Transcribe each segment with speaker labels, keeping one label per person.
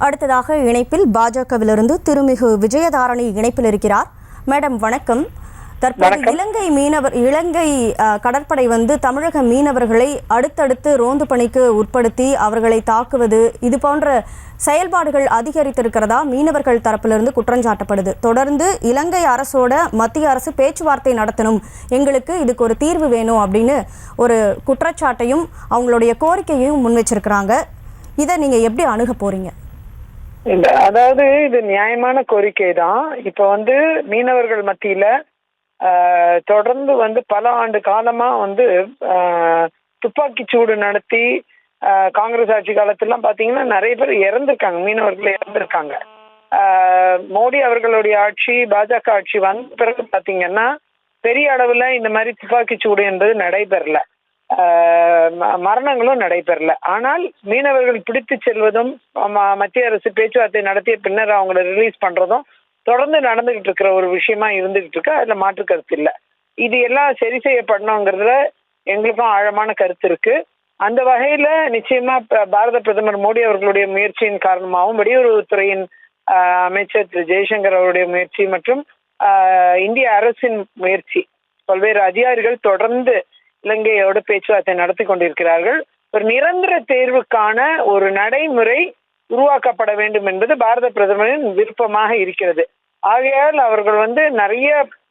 Speaker 1: அடுத்ததாக இணைப்பில் பாஜகவிலிருந்து திருமிகு விஜயதாரணி இணைப்பில் இருக்கிறார். மேடம் வணக்கம். தற்போது இலங்கை கடற்படை தமிழக மீனவர்களை அடுத்தடுத்து ரோந்து பணிக்கு உட்படுத்தி அவர்களை தாக்குவது இது போன்ற செயல்பாடுகள் அதிகரித்திருக்கிறதா மீனவர்கள் தரப்பிலிருந்து குற்றஞ்சாட்டப்படுது. தொடர்ந்து இலங்கை அரசோட மத்திய அரசு பேச்சுவார்த்தை நடத்தணும், எங்களுக்கு இதுக்கு ஒரு தீர்வு வேணும் அப்படின்னு ஒரு குற்றச்சாட்டையும் அவங்களுடைய கோரிக்கையையும் முன் வச்சிருக்கிறாங்க. இதை நீங்க எப்படி அணுக போறீங்க?
Speaker 2: அதாவது இது நியாயமான கோரிக்கை தான். இப்ப மீனவர்கள் மத்தியில தொடர்ந்து பல ஆண்டு காலமா துப்பாக்கி சூடு நடத்தி காங்கிரஸ் ஆட்சி காலத்திலாம் பாத்தீங்கன்னா நிறைய பேர் இறந்திருக்காங்க, மீனவர்கள் இறந்திருக்காங்க. மோடி அவர்களுடைய ஆட்சி, பாஜக ஆட்சி வந்த பிறகு பாத்தீங்கன்னா பெரிய அளவுல இந்த மாதிரி துப்பாக்கி சூடு என்பது நடைபெறல, மரணங்களும் நடைபெறல. ஆனால் மீனவர்கள் பிடித்து செல்வதும் மத்திய அரசு பேச்சுவார்த்தை நடத்திய பின்னர் அவங்களை ரிலீஸ் பண்றதும் தொடர்ந்து நடந்துகிட்டு இருக்கிற ஒரு விஷயமா இருந்துகிட்டு இருக்கு. அதுல மாற்று கருத்து இல்லை. இது எல்லாம் சரி செய்யப்படணுங்கிறதுல எங்களுக்கும் ஆழமான கருத்து இருக்கு. அந்த வகையில நிச்சயமா பாரத பிரதமர் மோடி அவர்களுடைய முயற்சியின் காரணமாகவும் வெளியுறவுத்துறையின் அமைச்சர் திரு ஜெய்சங்கர் அவருடைய முயற்சி மற்றும் இந்திய அரசின் முயற்சி, பல்வேறு அதிகாரிகள் தொடர்ந்து இலங்கையோட பேச்சுவார்த்தை நடத்தி கொண்டிருக்கிறார்கள். ஒரு நிரந்தர தேர்வுக்கான ஒரு நடைமுறை உருவாக்கப்பட வேண்டும் என்பது பாரத பிரதமரின் விருப்பமாக இருக்கிறது. ஆகையால் அவர்கள் நிறைய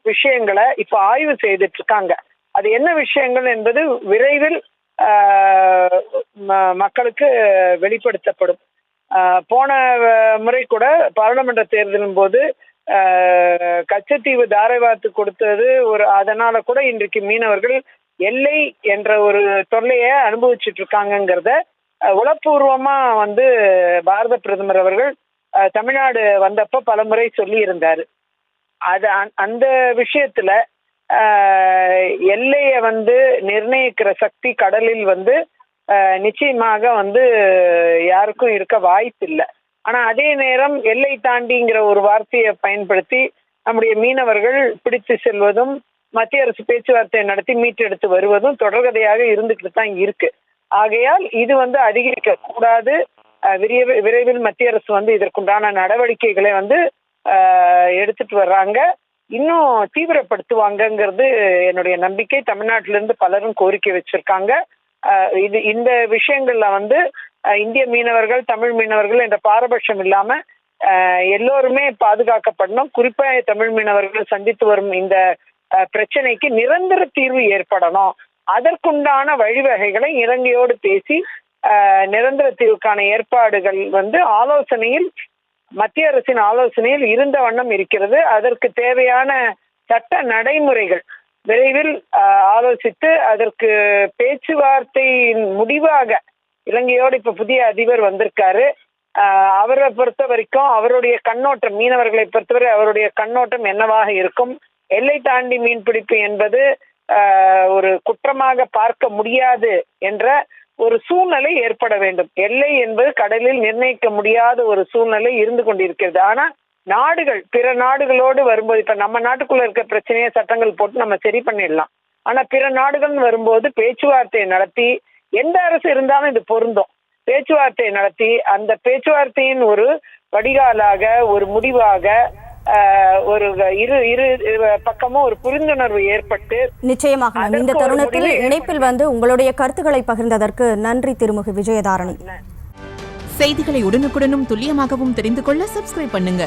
Speaker 2: விஷயங்களை இப்ப ஆய்வு செய்துட்டு இருக்காங்க. அது என்ன விஷயங்கள் என்பது விரைவில் மக்களுக்கு வெளிப்படுத்தப்படும். போன முறை கூட பாராளுமன்ற தேர்தலின் போது கச்சத்தீவு தாரை வார்த்து கொடுத்தது அதனால கூட இன்றைக்கு மீனவர்கள் எல்லை என்ற ஒரு தொல்லையை அனுபவிச்சுட்டு இருக்காங்கிறத உளப்பூர்வமா பாரத பிரதமர் அவர்கள் தமிழ்நாடு வந்தப்ப பல முறை சொல்லி இருந்தாரு. அது அந்த விஷயத்துல எல்லைய நிர்ணயிக்கிற சக்தி கடலில் நிச்சயமாக யாருக்கும் இருக்க வாய்ப்பு இல்லை. ஆனா அதே நேரம் எல்லை தாண்டிங்கிற ஒரு வார்த்தையை பயன்படுத்தி நம்முடைய மீனவர்கள் பிடித்து செல்வதும் மத்திய அரசு பேச்சுவார்த்தை நடத்தி மீட்டெடுத்து வருவதும் தொடர்கதையாக இருந்துகிட்டு தான் இருக்கு. ஆகையால் இது அதிகரிக்க கூடாது. விரைவில் மத்திய அரசு இதற்குண்டான நடவடிக்கைகளை எடுத்துட்டு வர்றாங்க, இன்னும் தீவிரப்படுத்துவாங்கங்கிறது என்னுடைய நம்பிக்கை. தமிழ்நாட்டிலிருந்து பலரும் கோரிக்கை வச்சிருக்காங்க. இந்த விஷயங்கள்ல இந்திய மீனவர்கள், தமிழ் மீனவர்கள் என்ற பாரபட்சம் இல்லாம எல்லோருமே பாதுகாக்கப்படணும். குறிப்பா தமிழ் மீனவர்கள் சந்தித்து வரும் இந்த பிரச்சனைக்கு நிரந்தர தீர்வு ஏற்படணும். அதற்குண்டான வழிவகைகளை இலங்கையோடு பேசி நிரந்தர தீர்வுக்கான ஏற்பாடுகள் ஆலோசனையில், மத்திய அரசின் ஆலோசனையில் இருந்த வண்ணம் இருக்கிறது. அதற்கு தேவையான சட்ட நடைமுறைகள் விரைவில் ஆலோசித்து அதற்கு பேச்சுவார்த்தையின் முடிவாக இலங்கையோடு இப்ப புதிய அதிபர் வந்திருக்காரு. அவரை பொறுத்த வரைக்கும் அவருடைய கண்ணோட்டம், மீனவர்களை பொறுத்தவரை அவருடைய கண்ணோட்டம் என்னவாக இருக்கும்? எல்லை தாண்டி மீன்பிடிப்பு என்பது ஒரு குற்றமாக பார்க்க முடியாது என்ற ஒரு சூழ்நிலை ஏற்பட வேண்டும். எல்லை என்பது கடலில் நிர்ணயிக்க முடியாத ஒரு சூழ்நிலை இருந்து கொண்டிருக்கிறது. ஆனா நாடுகள், பிற நாடுகளோடு வரும்போது, இப்ப நம்ம நாட்டுக்குள்ள இருக்க பிரச்சனையை சட்டங்கள் போட்டு நம்ம சரி பண்ணிடலாம். ஆனா பிற நாடுகள் வரும்போது பேச்சுவார்த்தை நடத்தி, எந்த அரசு இருந்தாலும் இது பொருந்தும், பேச்சுவார்த்தை நடத்தி அந்த பேச்சுவார்த்தையின் ஒரு வடிகாலாக, ஒரு முடிவாக ஒரு இரு பக்கமும் ஒரு புரிந்துணர்வு ஏற்பட்டு
Speaker 1: நிச்சயமாக இந்த தருணத்தில் இணைப்பில் உங்களுடைய கருத்துக்களை பகிர்ந்ததற்கு நன்றி திருமிகு விஜயதாரணி.
Speaker 3: செய்திகளை உடனுக்குடனும் துல்லியமாகவும் தெரிந்து கொள்ள சப்ஸ்கிரைப் பண்ணுங்க.